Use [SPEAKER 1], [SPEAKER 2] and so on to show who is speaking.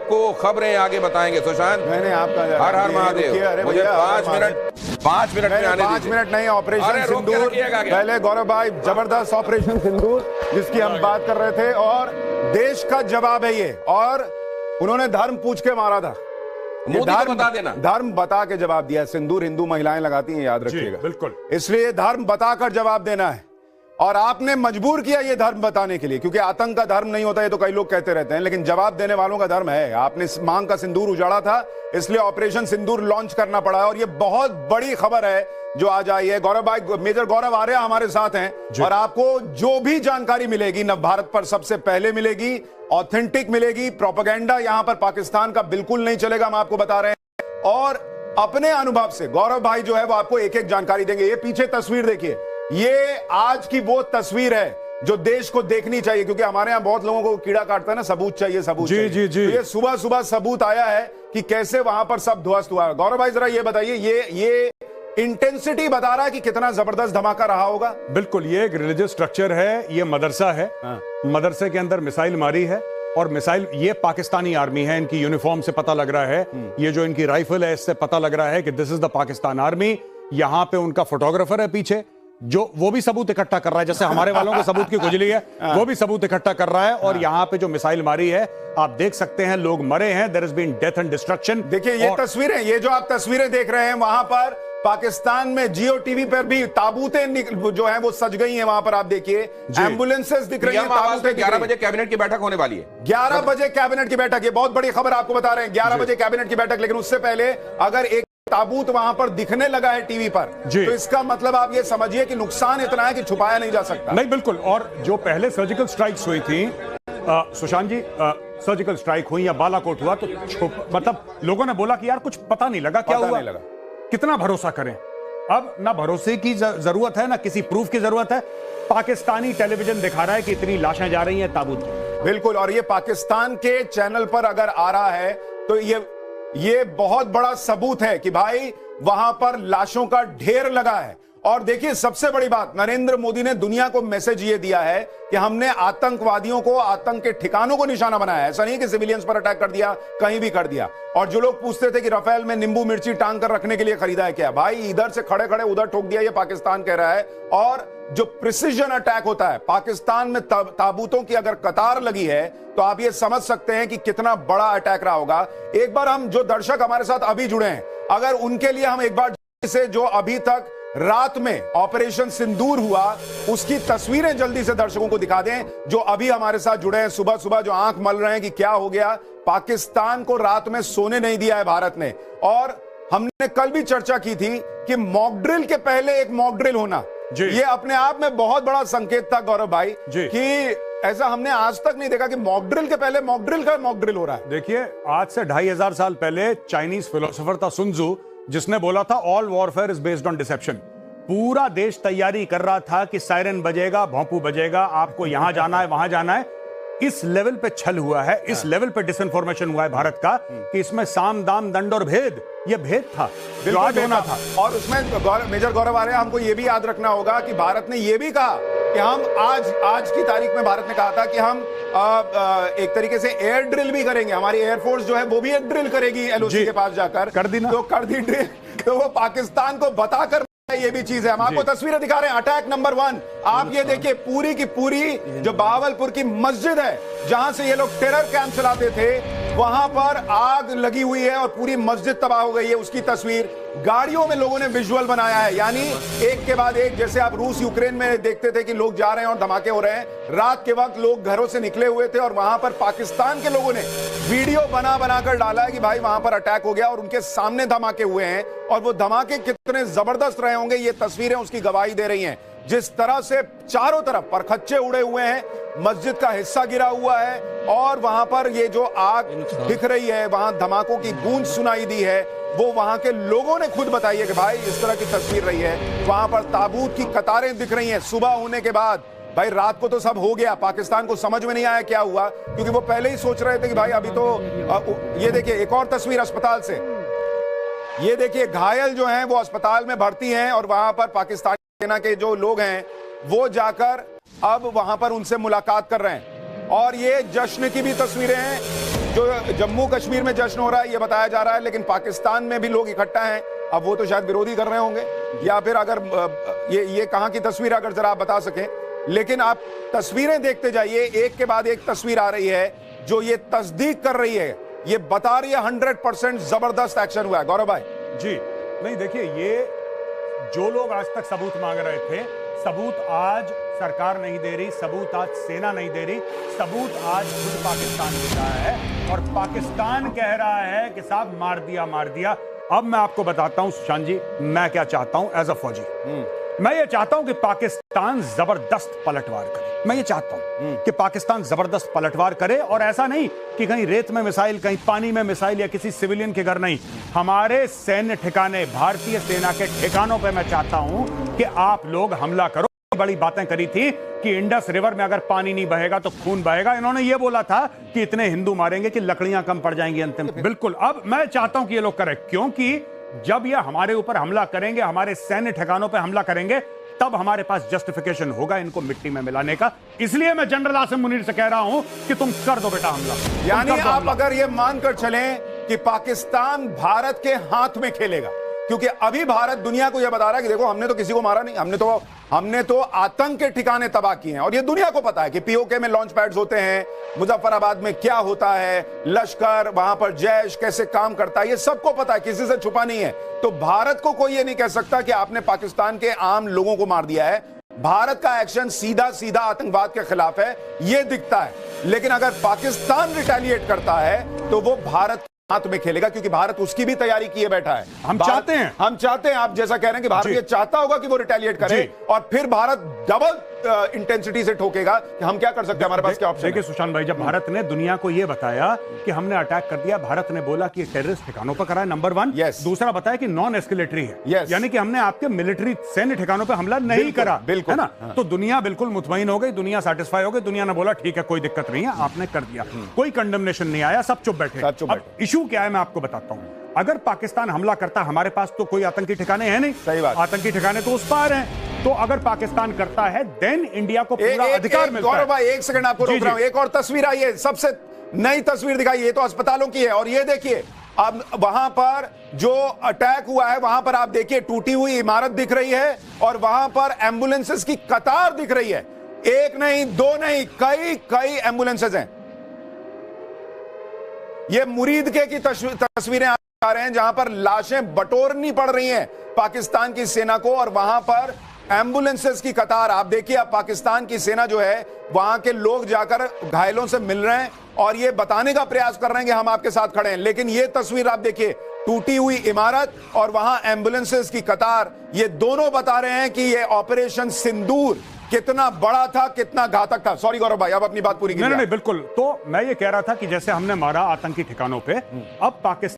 [SPEAKER 1] को खबरें आगे बताएंगे सुशांत।
[SPEAKER 2] मैंने आपका
[SPEAKER 1] हर हर महादेव। मुझे 5 मिनट में आने
[SPEAKER 2] 5 मिनट नहीं, ऑपरेशन सिंदूर पहले गौरव भाई, जबरदस्त ऑपरेशन सिंदूर जिसकी हम बात कर रहे थे, और देश का जवाब है ये। और उन्होंने धर्म पूछ के मारा था,
[SPEAKER 1] बता देना,
[SPEAKER 2] धर्म बता के जवाब दिया। सिंदूर हिंदू महिलाएं लगाती हैं, याद रखिएगा,
[SPEAKER 3] बिल्कुल।
[SPEAKER 2] इसलिए धर्म बताकर जवाब देना है। और आपने मजबूर किया ये धर्म बताने के लिए, क्योंकि आतंक का धर्म नहीं होता, ये तो कई लोग कहते रहते हैं, लेकिन जवाब देने वालों का धर्म है। आपने मांग का सिंदूर उजाड़ा था, इसलिए ऑपरेशन सिंदूर लॉन्च करना पड़ा है। और ये बहुत बड़ी खबर है जो आज आई है। गौरव भाई, मेजर गौरव आर्या हमारे साथ हैं, और आपको जो भी जानकारी मिलेगी नव भारत पर सबसे पहले मिलेगी, ऑथेंटिक मिलेगी। प्रोपेगेंडा यहां पर पाकिस्तान का बिल्कुल नहीं चलेगा, हम आपको बता रहे हैं। और अपने अनुभव से गौरव भाई जो है वो आपको एक एक जानकारी देंगे। ये पीछे तस्वीर देखिए, ये आज की वो तस्वीर है जो देश को देखनी चाहिए, क्योंकि हमारे यहां बहुत लोगों को कीड़ा काटता है ना, सबूत चाहिए, सबूत
[SPEAKER 3] जी,
[SPEAKER 2] चाहिए।
[SPEAKER 3] जी, जी।
[SPEAKER 2] तो ये सुबह सुबह सबूत आया है कि कैसे वहां पर सब ध्वस्त हुआ है। गौरव भाई जरा ये बताइए, ये इंटेंसिटी बता रहा है कि कितना जबरदस्त धमाका रहा होगा।
[SPEAKER 3] बिल्कुल, ये एक रिलीजियस स्ट्रक्चर है, ये मदरसा है। मदरसे के अंदर मिसाइल मारी है, और मिसाइल, ये पाकिस्तानी आर्मी है, इनकी यूनिफॉर्म से पता लग रहा है, ये जो इनकी राइफल है इससे पता लग रहा है कि this is the Pakistan army. यहां पे उनका फोटोग्राफर है पीछे, जो वो भी सबूत इकट्ठा कर रहा है, जैसे हमारे वालों को सबूत की खुजली है, वो भी सबूत इकट्ठा कर रहा है। और यहाँ पे जो मिसाइल मारी है आप देख सकते हैं, लोग मरे हैं, there has been death and destruction.
[SPEAKER 2] देखिए ये तस्वीरें, ये जो आप तस्वीरें देख रहे हैं, वहां पर पाकिस्तान में जियो टीवी पर भी ताबूतें जो है वो सज गई हैं। वहां पर आप देखिए एम्बुलेंसेस दिख रही हैं, ताबूतें।
[SPEAKER 1] 11 बजे कैबिनेट की बैठक होने वाली है।
[SPEAKER 2] 11 बजे कैबिनेट की बैठक, ये बहुत बड़ी खबर आपको बता रहे हैं। 11 बजे कैबिनेट की बैठक, लेकिन उससे पहले अगर एक ताबूत वहां पर दिखने लगा है टीवी पर, तो इसका मतलब आप ये समझिए कि नुकसान इतना है कि छुपाया नहीं जा सकता।
[SPEAKER 3] नहीं, बिल्कुल। और जो पहले सर्जिकल स्ट्राइक्स हुई थी सुशांत जी, सर्जिकल स्ट्राइक हुई या बालाकोट हुआ, तो मतलब लोगों ने बोला कि यार कुछ पता नहीं लगा, क्या हुआ, कितना भरोसा करें। अब ना भरोसे की जरूरत है, ना किसी प्रूफ की जरूरत है। पाकिस्तानी टेलीविजन दिखा रहा है कि इतनी लाशें जा रही हैं ताबूत।
[SPEAKER 2] बिल्कुल, और ये पाकिस्तान के चैनल पर अगर आ रहा है तो ये बहुत बड़ा सबूत है कि भाई वहां पर लाशों का ढेर लगा है। और देखिए सबसे बड़ी बात, नरेंद्र मोदी ने दुनिया को मैसेज ये दिया है कि हमने आतंकवादियों को, आतंक के ठिकानों को निशाना बनाया। ऐसा नहीं कि सिविलियंस पर अटैक कर दिया, कहीं भी कर दिया। और जो लोग पूछते थे कि राफेल में नींबू मिर्ची टांग कर रखने के लिए खरीदा है क्या, भाई इधर से खड़े खड़े उधर ठोक दिया, ये पाकिस्तान कह रहा है। और जो प्रिसिजन अटैक होता है, पाकिस्तान में ताबूतों की अगर कतार लगी है तो आप ये समझ सकते हैं कि कितना बड़ा अटैक रहा होगा। एक बार हम, जो दर्शक हमारे साथ अभी जुड़े हैं, अगर उनके लिए हम एक बार से जो अभी तक रात में ऑपरेशन सिंदूर हुआ उसकी तस्वीरें जल्दी से दर्शकों को दिखा दें, जो अभी हमारे साथ जुड़े हैं, सुबह सुबह जो आंख मल रहे हैं कि क्या हो गया। पाकिस्तान को रात में सोने नहीं दिया है भारत ने। और हमने कल भी चर्चा की थी कि मॉक ड्रिल के पहले एक मॉक ड्रिल होना, ये अपने आप में बहुत बड़ा संकेत था गौरव भाई, कि ऐसा हमने आज तक नहीं देखा कि मॉक ड्रिल के पहले मॉक ड्रिल का मॉक ड्रिल हो रहा है।
[SPEAKER 3] देखिए, आज से 2500 साल पहले चाइनीज फिलोसोफर था सुन त्सू, जिसने बोला था all warfare is based on deception. पूरा देश तैयारी कर रहा था कि सायरन बजेगा, भोंपू बजेगा, आपको यहां जाना है, वहां जाना है। इस लेवल पे छल हुआ है, इस लेवल पे डिसइंफॉर्मेशन हुआ है भारत का, कि इसमें साम दाम दंड और भेद, ये भेद था जो आज होना था।
[SPEAKER 2] और उसमें मेजर गौरव आर्या, हमको ये भी याद रखना होगा कि भारत ने ये भी कहा कि हम आज की तारीख में भारत ने कहा था कि हम एक तरीके से एयर ड्रिल भी करेंगे। हमारी एयरफोर्स जो है वो भी एक ड्रिल करेगी एलओसी के पास जाकर।
[SPEAKER 3] कर दी ना,
[SPEAKER 2] तो कर दी ड्रिल। तो वो पाकिस्तान को बताकर ये भी चीज है। हम आपको तस्वीरें दिखा रहे हैं। अटैक नंबर 1 आप ये देखिए, पूरी की पूरी जो बहावलपुर की मस्जिद है जहां से ये लोग टेरर कैंप चलाते थे, वहां पर आग लगी हुई है और पूरी मस्जिद तबाह हो गई है। उसकी तस्वीर गाड़ियों में लोगों ने विजुअल बनाया है, यानी एक के बाद एक, जैसे आप रूस यूक्रेन में देखते थे कि लोग जा रहे हैं और धमाके हो रहे हैं। रात के वक्त लोग घरों से निकले हुए थे और वहां पर पाकिस्तान के लोगों ने वीडियो बनाकर डाला है कि भाई वहां पर अटैक हो गया और उनके सामने धमाके हुए हैं। और वो धमाके कितने जबरदस्त रहे होंगे, ये तस्वीरें उसकी गवाही दे रही हैं। जिस तरह से चारों तरफ परखच्चे उड़े हुए हैं, मस्जिद का हिस्सा गिरा हुआ है, और वहां पर ये जो आग दिख रही है, वहां धमाकों की गूंज सुनाई दी है, वो वहां के लोगों ने खुद बताई है कि भाई इस तरह की तस्वीर रही है। वहां पर ताबूत की कतारें दिख रही हैं सुबह होने के बाद। भाई रात को तो सब हो गया, पाकिस्तान को समझ में नहीं आया क्या हुआ, क्योंकि वो पहले ही सोच रहे थे कि भाई अभी तो ये देखिए एक और तस्वीर अस्पताल से, ये देखिए घायल जो हैं वो अस्पताल में भर्ती हैं, और वहां पर पाकिस्तानी सेना के जो लोग हैं वो जाकर अब वहां पर उनसे मुलाकात कर रहे हैं। और ये जश्न की भी तस्वीरें हैं। जो जम्मू कश्मीर में जश्न हो रहा है ये बताया जा रहा है, लेकिन पाकिस्तान में भी लोग इकट्ठा हैं। अब वो तो शायद विरोधी कर रहे होंगे, या फिर अगर ये कहां की तस्वीर अगर जरा आप बता सकें। लेकिन आप तस्वीरें देखते जाइए, एक के बाद एक तस्वीर आ रही है जो ये तस्दीक कर रही है, ये बता रही है 100% जबरदस्त एक्शन हुआ है। गौरव भाई
[SPEAKER 3] जी, नहीं देखिए, ये जो लोग आज तक सबूत मांग रहे थे, सबूत आज सरकार नहीं दे रही, सबूत आज सेना नहीं दे रही, सबूत आज खुद पाकिस्तान दे रहा है। और पाकिस्तान कह रहा है कि साहब मार दिया मार दिया। अब मैं आपको बताता हूं सुशांत जी, मैं क्या चाहता हूं एज अ फौजी। मैं ये चाहता हूं कि पाकिस्तान जबरदस्त पलटवार करे। मैं ये चाहता हूं कि पाकिस्तान जबरदस्त पलटवार करे, और ऐसा नहीं कि कहीं रेत में मिसाइल, कहीं पानी में मिसाइल, या किसी सिविलियन के घर नहीं, हमारे सैन्य ठिकाने, भारतीय सेना के ठिकानों पे मैं चाहता हूं कि आप लोग हमला करो। बड़ी बातें करी थी कि इंडस रिवर में अगर पानी नहीं बहेगा तो खून बहेगा। इन्होंने ये बोला था कि इतने हिंदू मारेंगे कि लकड़ियां कम पड़ जाएंगी अंतिम। बिल्कुल, अब मैं चाहता हूं कि ये लोग करें, क्योंकि जब ये हमारे ऊपर हमला करेंगे, हमारे सैन्य ठिकानों पे हमला करेंगे, तब हमारे पास जस्टिफिकेशन होगा इनको मिट्टी में मिलाने का। इसलिए मैं जनरल आसिम मुनीर से कह रहा हूं कि तुम कर दो बेटा हमला।
[SPEAKER 2] यानी आप अगर ये मानकर चलें कि पाकिस्तान भारत के हाथ में खेलेगा, क्योंकि अभी भारत दुनिया को यह बता रहा है कि देखो हमने तो किसी को मारा नहीं, हमने तो आतंक के ठिकाने तबाह किए हैं। और ये दुनिया को पता है कि पीओके में लॉन्च पैड्स होते हैं, मुजफ्फराबाद में क्या होता है, लश्कर, वहां पर जैश कैसे काम करता है, ये सबको पता है, किसी से छुपा नहीं है। तो भारत को कोई ये नहीं कह सकता कि आपने पाकिस्तान के आम लोगों को मार दिया है। भारत का एक्शन सीधा सीधा आतंकवाद के खिलाफ है, ये दिखता है। लेकिन अगर पाकिस्तान रिटेलिएट करता है तो वो भारत हाथ में खेलेगा, क्योंकि भारत उसकी भी तैयारी किए बैठा है। हम चाहते हैं, आप जैसा कह रहे हैं कि भारत ये चाहता होगा कि वो रिटेलिएट करे, और फिर भारत डबल इंटेंसिटी से ठोकेगा कि हम क्या कर सकते हैं, हमारे पास क्या ऑप्शन है।
[SPEAKER 3] देखिए सुशांत भाई, जब भारत ने दुनिया को यह बताया कि हमने अटैक कर दिया, भारत ने बोला कि टेररिस्ट ठिकानों पर करा है, नंबर 1। दूसरा बताया कि नॉन एस्केलेटरी है, यानी कि हमने आपके मिलिट्री सैन्य ठिकानों पर हमला नहीं करा, है ना। तो दुनिया बिल्कुल मुतमईन हो गई, दुनिया सेटिस्फाई हो गई, दुनिया ने बोला ठीक है कोई दिक्कत नहीं है, आपने कर दिया, कोई कंडेमनेशन नहीं आया, सब चुप बैठे। इशू क्या है मैं आपको बताता हूं। अगर पाकिस्तान हमला करता, हमारे पास तो कोई आतंकी ठिकाने हैं नहीं,
[SPEAKER 2] सही बात,
[SPEAKER 3] आतंकी ठिकाने तो उस पार हैं। तो अगर पाकिस्तान करता है, देन इंडिया को पूरा अधिकार मिलता है।
[SPEAKER 2] गौरव भाई एक सेकंड आपको रोक रहा हूं, एक और तस्वीर आई है, सबसे नई तस्वीर दिखाई, ये तो अस्पतालों की है। और ये देखिए, अब वहां पर जो अटैक हुआ है, वहां पर आप देखिए टूटी हुई इमारत दिख रही है, और वहां पर एम्बुलेंसेस की कतार दिख रही है। एक नहीं, दो नहीं, कई एम्बुलेंसेस हैं। ये मुरीदके की तस्वीरें आ रहे हैं, जहां पर लाशें बटोरनी पड़ रही हैं पाकिस्तान की सेना को, और वहां पर एम्बुलेंसेस की कतार। आप देखिए, अब पाकिस्तान की सेना जो है, वहां के लोग जाकर घायलों से मिल रहे हैं और ये बताने का प्रयास कर रहे हैं कि हम आपके साथ खड़े हैं। लेकिन ये तस्वीर आप देखिए, टूटी हुई इमारत और वहां एम्बुलेंसेस की कतार, ये दोनों बता रहे हैं कि ये ऑपरेशन सिंदूर कितना बड़ा था, कितना घातक था। सॉरी गौरव भाई, अब अपनी बात पूरी कीजिए।
[SPEAKER 3] नहीं, बिल्कुल। तो मैं ये कह रहा था कि जैसे हमने मारा आतंकी ठिकानों पे, अब पाकिस्तान